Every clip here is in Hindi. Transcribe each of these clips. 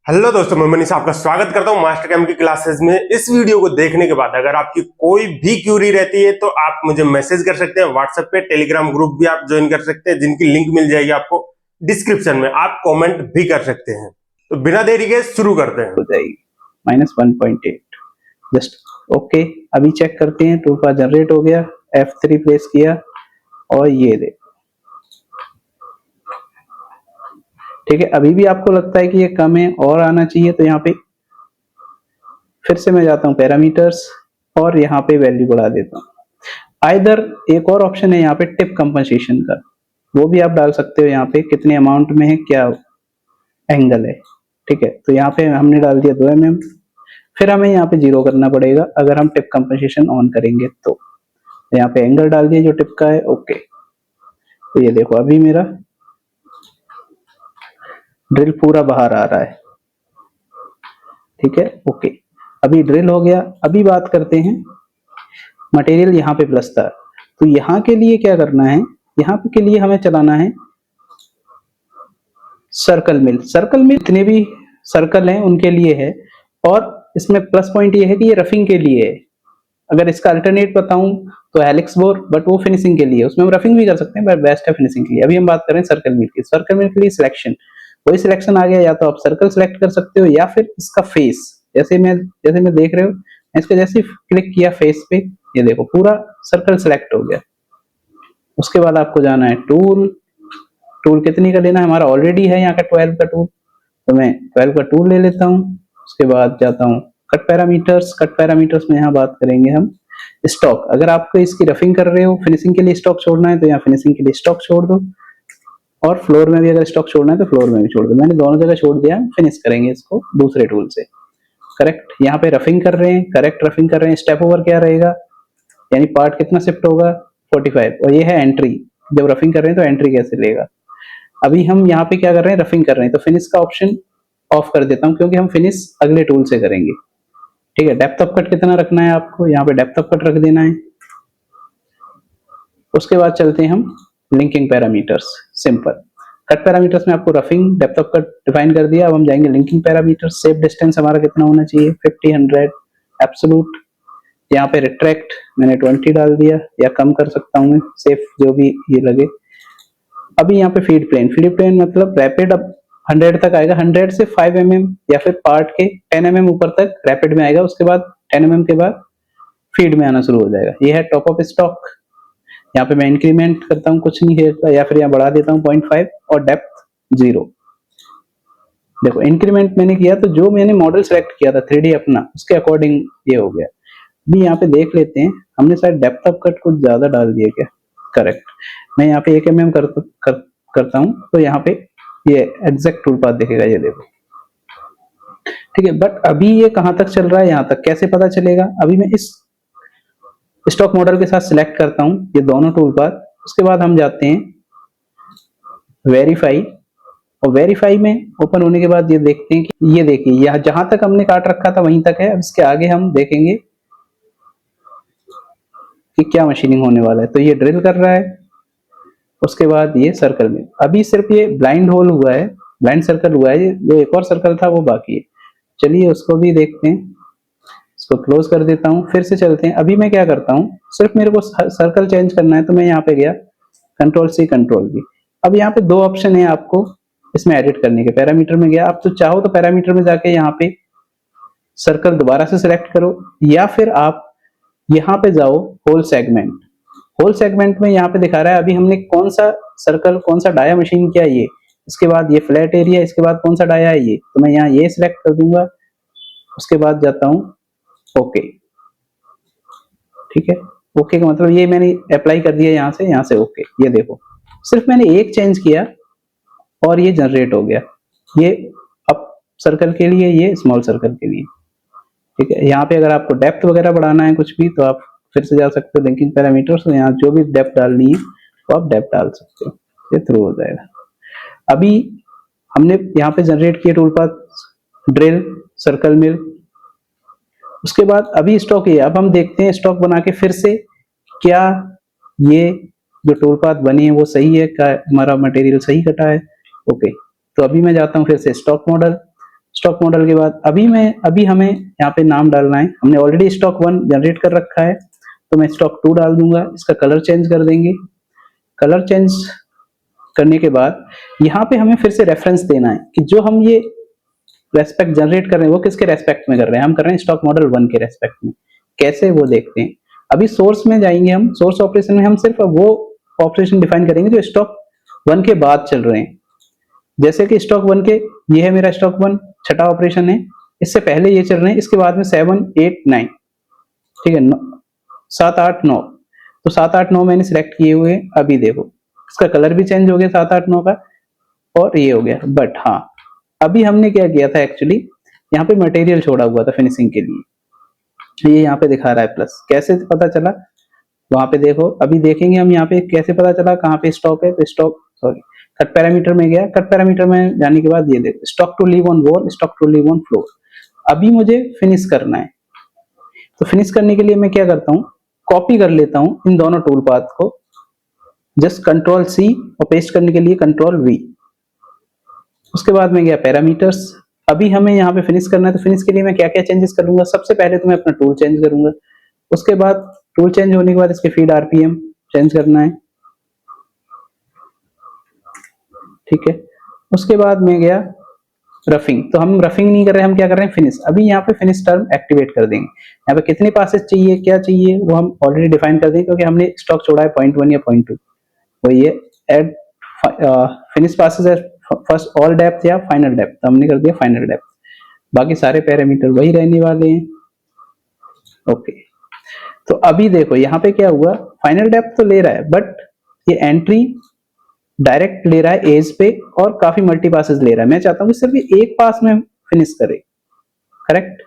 हेलो दोस्तों, मैं मनीष आपका स्वागत करता हूं मास्टर कैम की क्लासेस में। इस वीडियो को देखने के बाद अगर आपकी कोई भी क्यूरी रहती है तो आप मुझे मैसेज कर सकते हैं व्हाट्सएप पे। टेलीग्राम ग्रुप भी आप ज्वाइन कर सकते हैं जिनकी लिंक मिल जाएगी आपको डिस्क्रिप्शन में। आप कमेंट भी कर सकते हैं। तो बिना देरी के शुरू करते हैं। हो जाएगी -1.8 जस्ट ओके। अभी चेक करते हैं, टूल पाथ जनरेट हो गया, F3 प्रेस किया और ये देखो, ठीक है। अभी भी आपको लगता है कि ये कम है और आना चाहिए, तो यहाँ पे फिर से मैं जाता हूँ पैरामीटर्स और यहाँ पे वैल्यू बढ़ा देता हूँ। आइदर एक और ऑप्शन है यहाँ पे टिप कंपनसेशन का, वो भी आप डाल सकते हो। यहाँ पे कितने अमाउंट में है, क्या एंगल है, ठीक है। तो यहाँ पे हमने डाल दिया 2 mm। फिर हमें यहाँ पे 0 करना पड़ेगा अगर हम टिप कंपनसेशन ऑन करेंगे तो। यहाँ पे एंगल डाल दिया जो टिप का है, ओके। तो ये देखो अभी मेरा ड्रिल पूरा बाहर आ रहा है, ठीक है, ओके। अभी ड्रिल हो गया। अभी बात करते हैं मटेरियल यहाँ पे प्लस था, तो यहाँ के लिए क्या करना है, यहाँ के लिए हमें चलाना है सर्कल मिल। सर्कल मिल जितने भी सर्कल हैं उनके लिए है, और इसमें प्लस पॉइंट ये है कि ये रफिंग के लिए है। अगर इसका अल्टरनेट बताऊं तो हेलिक्स बोर, बट वो फिनिशिंग के लिए, उसमें हम रफिंग भी कर सकते हैं, बट बेस्ट है फिनिशिंग के लिए। अभी हम बात करें सर्कल मिल की। सर्कल मिल के लिए सिलेक्शन, वही सिलेक्शन आ गया, या तो आप सर्कल सेलेक्ट कर सकते हो या फिर इसका फेस। जैसे मैं देख रहे हो, इसको जैसे क्लिक किया फेस पे, ये देखो पूरा सर्कल सेलेक्ट हो गया। उसके बाद आपको जाना है टूल। टूल कितनी का लेना है, हमारा ऑलरेडी है यहाँ का 12 का टूल, तो मैं 12 का टूल ले लेता हूँ। उसके बाद जाता हूँ कट पैरामीटर्स। कट पैरामीटर्स में यहाँ बात करेंगे हम स्टॉक। अगर आपको इसकी रफिंग कर रहे हो, फिनिशिंग के लिए स्टॉक छोड़ना है तो यहाँ फिनिशिंग के लिए स्टॉक छोड़ दो, और फ्लोर में भी अगर स्टॉक छोड़ना है तो फ्लोर में भी छोड़ दो। मैंने दोनों जगह छोड़ दिया। फिनिश करेंगे इसको दूसरे टूल से। करेक्ट, यहाँ पे रफिंग कर रहे हैं, करेक्ट रफिंग कर रहे हैं। स्टेप ओवर क्या रहेगा, यानी पार्ट कितना शिफ्ट होगा, 45। और ये है एंट्री, जब रफिंग कर रहे हैं तो एंट्री कैसे लेगा। अभी हम यहाँ पे क्या कर रहे हैं, रफिंग कर रहे हैं, तो फिनिश का ऑप्शन ऑफ कर देता हूँ, क्योंकि हम फिनिश अगले टूल से करेंगे, ठीक है। डेप्थ ऑफ कट कितना रखना है आपको, यहाँ पे डेप्थ ऑफ कट रख देना है। उसके बाद चलते हैं हम linking parameters. Simple, cut parameters में आपको roughing depth of cut define कर दिया। अब हम जाएंगे लिंकिंग पैरामीटर्स। सेफ डिस्टेंस हमारा कितना होना चाहिए, 50, 100 एब्सोलूट। यहाँ पे रिट्रैक्ट मैंने 20 डाल दिया, या कम कर सकता हूँ मैं, सेफ जो भी ये लगे। अभी यहाँ पे फीड प्लेन। फीड प्लेन मतलब रैपिड अब 100 तक आएगा, 100 से 5 mm या फिर पार्ट के 10 mm ऊपर तक रैपिड में आएगा। उसके बाद 10 mm के बाद फीड में आना शुरू हो जाएगा। ये है टॉप ऑफ स्टॉक। यहाँ पे मैं इंक्रीमेंट करता हूँ, कुछ नहीं है, या फिर यहाँ बढ़ा देता हूँ 0.5 और डेप्थ 0। देखो इंक्रीमेंट मैंने किया तो जो मैंने मॉडल सेलेक्ट किया था 3D अपना, उसके अकॉर्डिंग ये हो गया। अभी यहाँ पे देख लेते हैं, हमने शायद डेप्थ ऑफ कट कुछ ज्यादा डाल दिया क्या। करेक्ट, मैं यहाँ पे 1 mm करता हूँ, तो यहाँ पे ये एग्जैक्ट टूल पाथ दिखेगा, ये देखो, ठीक है। बट अभी ये कहाँ तक चल रहा है, यहाँ तक कैसे पता चलेगा। अभी मैं इस स्टॉक मॉडल के साथ सिलेक्ट करता हूँ ये दोनों टूल पाथ। उसके बाद हम जाते हैं वेरीफाई, और वेरीफाई में ओपन होने के बाद ये देखते हैं कि ये देखिए यहाँ जहां तक हमने काट रखा था वहीं तक है। अब इसके आगे हम देखेंगे कि क्या मशीनिंग होने वाला है। तो ये ड्रिल कर रहा है, उसके बाद ये सर्कल में। अभी सिर्फ ये ब्लाइंड होल हुआ है, ब्लाइंड सर्कल हुआ है, जो एक और सर्कल था वो बाकी है। चलिए उसको भी देखते हैं। इसको क्लोज कर देता हूँ, फिर से चलते हैं। अभी मैं क्या करता हूँ, सिर्फ मेरे को सर्कल चेंज करना है, तो मैं यहाँ पे गया Ctrl+C Ctrl+V। अब यहाँ पे 2 ऑप्शन है आपको इसमें एडिट करने के। पैरामीटर में गया, आप तो चाहो तो पैरामीटर में जाके यहाँ पे सर्कल दोबारा से सिलेक्ट करो, या फिर आप यहाँ पे जाओ होल सेगमेंट। होल सेगमेंट में यहाँ पे दिखा रहा है अभी हमने कौन सा सर्कल, कौन सा डाया मशीन किया, ये। इसके बाद ये फ्लैट एरिया, इसके बाद कौन सा डाया है, ये। तो मैं यहाँ ये सिलेक्ट कर दूंगा। उसके बाद जाता हूँ ओके, ठीक है। ओके का मतलब ये मैंने अप्लाई कर दिया यहाँ से ओके। ये देखो सिर्फ मैंने एक चेंज किया और ये जनरेट हो गया। ये अप सर्कल के लिए, ये स्मॉल सर्कल के लिए, ठीक है। यहाँ पे अगर आपको डेप्थ वगैरह बढ़ाना है कुछ भी, तो आप फिर से जा सकते हो लिंकिंग पैरामीटर्स, तो यहाँ जो भी डेप्थ डालनी है तो आप डेप्थ डाल सकते हो, ये थ्रू हो जाएगा। अभी हमने यहाँ पे जनरेट किए टूल पाथ, ड्रिल, सर्कल मिल। उसके बाद अभी स्टॉक ये, अब हम देखते हैं स्टॉक बना के फिर से क्या ये जो टूल पाथ बनी है वो सही है, क्या हमारा मटेरियल सही कटा है, ओके। तो अभी मैं जाता हूँ फिर से स्टॉक मॉडल। स्टॉक मॉडल के बाद अभी हमें यहाँ पे नाम डालना है। हमने ऑलरेडी स्टॉक 1 जनरेट कर रखा है, तो मैं स्टॉक 2 डाल दूंगा। इसका कलर चेंज कर देंगे। कलर चेंज करने के बाद यहाँ पे हमें फिर से रेफरेंस देना है कि जो हम ये रेस्पेक्ट जनरेट कर रहे हैं वो किसके रेस्पेक्ट में कर रहे हैं। हम कर रहे हैं स्टॉक मॉडल 1 के रेस्पेक्ट में। कैसे, वो देखते हैं। अभी सोर्स में जाएंगे हम। सोर्स ऑपरेशन में हम सिर्फ वो ऑपरेशन डिफाइन करेंगे जो स्टॉक 1 के बाद चल रहे हैं। जैसे कि स्टॉक 1 के, ये है मेरा स्टॉक 1, छठा ऑपरेशन है। इससे पहले ये चल रहे हैं, इसके बाद में 7, 8, 9, ठीक है, 7, 8, 9। तो 7, 8, 9 मैंने सिलेक्ट किए हुए हैं। अभी देखो इसका कलर भी चेंज हो गया 7, 8, 9 का, और ये हो गया। बट हाँ, अभी हमने क्या किया था एक्चुअली, यहाँ पे मटेरियल छोड़ा हुआ था फिनिशिंग के लिए। ये यहाँ पे दिखा रहा है प्लस। कैसे पता चला, वहां पे देखो। अभी देखेंगे हम यहाँ पे कैसे पता चला कहाँ पे स्टॉक है। तो स्टॉक, सॉरी, कट पैरामीटर में गया। कट पैरामीटर में जाने के बाद ये देखो, stock to leave on wall, stock to leave on floor. अभी मुझे फिनिश करना है। तो फिनिश करने के लिए मैं क्या करता हूँ, कॉपी कर लेता हूँ इन दोनों टूल पाथ को। जस्ट कंट्रोल C और पेस्ट करने के लिए कंट्रोल V। उसके बाद में गया पैरामीटर्स। अभी हमें यहाँ पे फिनिश करना है, तो फिनिश के लिए मैं क्या क्या चेंजेस करूंगा। सबसे पहले तो मैं अपना टूल चेंज करूंगा। उसके बाद टूल चेंज होने के बाद इसके फीड RPM चेंज करना है, ठीक है। उसके बाद में गया रफिंग। तो हम रफिंग नहीं कर रहे, हम क्या कर रहे हैं, फिनिश। अभी यहाँ पे फिनिश टर्म एक्टिवेट कर देंगे। यहाँ पे कितने पासेस चाहिए, क्या चाहिए, वो हम ऑलरेडी डिफाइन कर देंगे, क्योंकि हमने स्टॉक छोड़ा है 0.1 या 0.2। वही है, add finish passes at first all depth या फाइनल डेप्थ। तो हमने कर दिया फाइनल डेप्थ। बाकी सारे पैरामीटर वही रहने वाले हैं। ओके, तो अभी देखो यहाँ पे क्या हुआ, फाइनल डेप्थ तो ले रहा है, बट ये एंट्री डायरेक्ट ले रहा है एज पे, और काफी मल्टी पासेस ले रहा है। मैं चाहता हूँ कि सिर्फ ये एक पास में फिनिश करे, करेक्ट।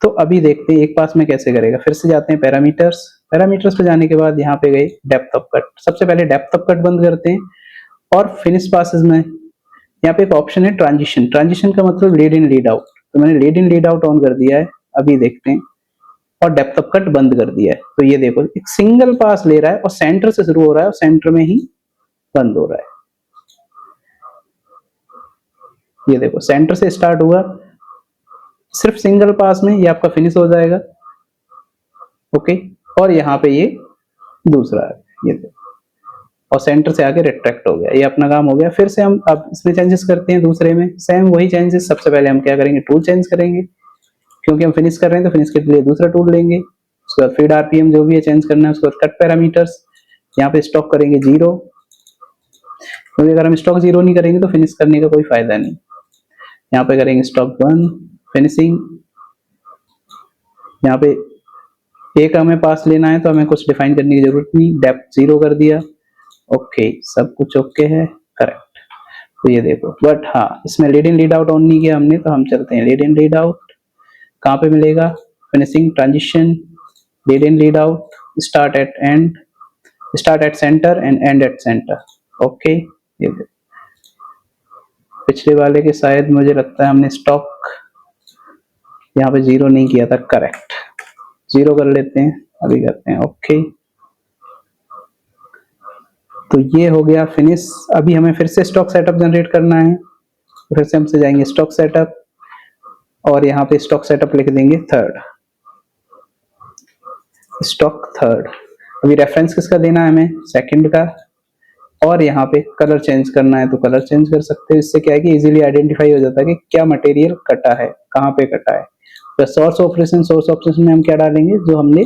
तो अभी देखते हैं एक पास में कैसे करेगा। फिर से जाते हैं पैरामीटर्स। पैरामीटर्स पे जाने के बाद यहाँ पे गए डेप्थ ऑफ कट। सबसे पहले डेप्थ ऑफ कट बंद करते हैं, और फिनिश पासेस में यहाँ पे एक ऑप्शन है ट्रांजिशन। ट्रांजिशन का मतलब लीड इन लीड आउट। तो मैंने lead in lead out on कर दिया है। अभी देखते हैं, और डेप्थ ऑफ कट बंद कर दिया है। तो ये देखो एक सिंगल पास ले रहा है, और सेंटर से शुरू हो रहा है, और सेंटर में ही बंद हो रहा है। ये देखो सेंटर से स्टार्ट हुआ, सिर्फ सिंगल पास में ये आपका फिनिश हो जाएगा। ओके, और यहाँ पे ये दूसरा है, ये देखो, और सेंटर से आके रिट्रैक्ट हो गया। ये अपना काम हो गया। फिर से हम अब इसमें चेंजेस करते हैं। दूसरे में सेम वही चेंजेस। सबसे पहले हम क्या करेंगे, टूल चेंज करेंगे, क्योंकि हम फिनिश कर रहे हैं तो फिनिश के लिए दूसरा टूल लेंगे। उसके बाद फीड RPM जो भी है चेंज करना है। उसके बाद कट पैरामीटर्स, यहाँ पे स्टॉक करेंगे 0, क्योंकि अगर हम स्टॉक 0 नहीं करेंगे तो फिनिश करने का कोई फायदा नहीं। यहाँ पे करेंगे स्टॉक 1 फिनिशिंग। यहाँ पे एक हमें पास लेना है, तो हमें कुछ डिफाइन करने की जरूरत नहीं। डेप्थ 0 कर दिया। ओके, सब कुछ ओके है, करेक्ट। तो ये देखो, बट हाँ, इसमें lead in lead out on नहीं किया हमने, तो हम चलते हैं लीड इन लीड आउट। कहाँ पे मिलेगा, finishing, transition, lead in lead out, start at and, start at centre and and at centre. Okay, ये देखो पिछले वाले के शायद मुझे लगता है हमने स्टॉक यहाँ पे 0 नहीं किया था, करेक्ट। 0 कर लेते हैं, अभी करते हैं ओके। तो ये हो गया फिनिश। अभी हमें फिर से स्टॉक सेटअप जनरेट करना है। फिर से हमसे जाएंगे स्टॉक सेटअप, और यहाँ पे स्टॉक सेटअप लिख देंगे 3rd, स्टॉक 3rd। अभी रेफरेंस किसका देना है हमें, 2nd का। और यहाँ पे कलर चेंज करना है तो कलर चेंज कर सकते हैं। इससे क्या है कि इजीली आइडेंटिफाई हो जाता है कि क्या मटेरियल कटा है, कहाँ पे कटा है। तो सोर्स ऑपरेशन में हम क्या डालेंगे, जो हमने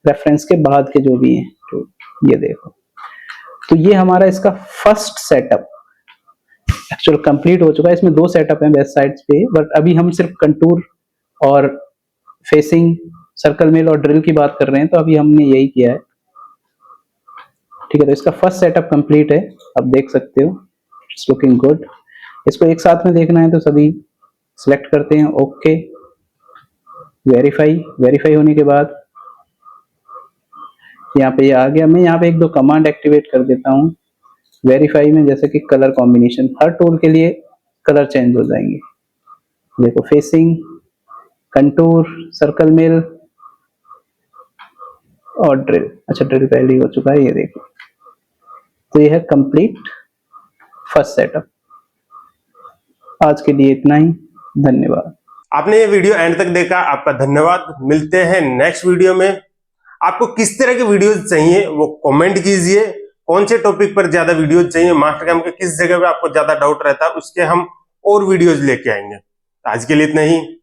रेफरेंस के बाद के जो भी हैं। तो ये देखो, तो ये हमारा इसका फर्स्ट सेटअप एक्चुअल कंप्लीट हो चुका है। इसमें 2 सेटअप हैं वेस्ट साइड्स पे, बट अभी हम सिर्फ कंटूर और फेसिंग, सर्कल मिल और ड्रिल की बात कर रहे हैं, तो अभी हमने यही किया है, ठीक है। तो इसका फर्स्ट सेटअप कंप्लीट है, आप देख सकते हो, इट्स लुकिंग गुड। इसको एक साथ में देखना है तो सभी सिलेक्ट करते हैं, ओके, वेरीफाई होने के बाद यहाँ पे ये आ गया। मैं यहाँ पे 1-2 कमांड एक्टिवेट कर देता हूँ वेरीफाई में, जैसे कि कलर कॉम्बिनेशन। हर टूल के लिए कलर चेंज हो जाएंगे। देखो फेसिंग, कंटूर, सर्कल मिल और ड्रिल। अच्छा, ड्रिल पहले ही हो चुका है, ये देखो। तो ये है कंप्लीट फर्स्ट सेटअप। आज के लिए इतना ही। धन्यवाद। आपने ये वीडियो एंड तक देखा, आपका धन्यवाद। मिलते हैं नेक्स्ट वीडियो में। आपको किस तरह के वीडियोज चाहिए वो कमेंट कीजिए। कौन से टॉपिक पर ज्यादा वीडियोज चाहिए, मास्टर कैम के किस जगह पे आपको ज्यादा डाउट रहता है, उसके हम और वीडियोज लेके आएंगे। आज के लिए इतना ही।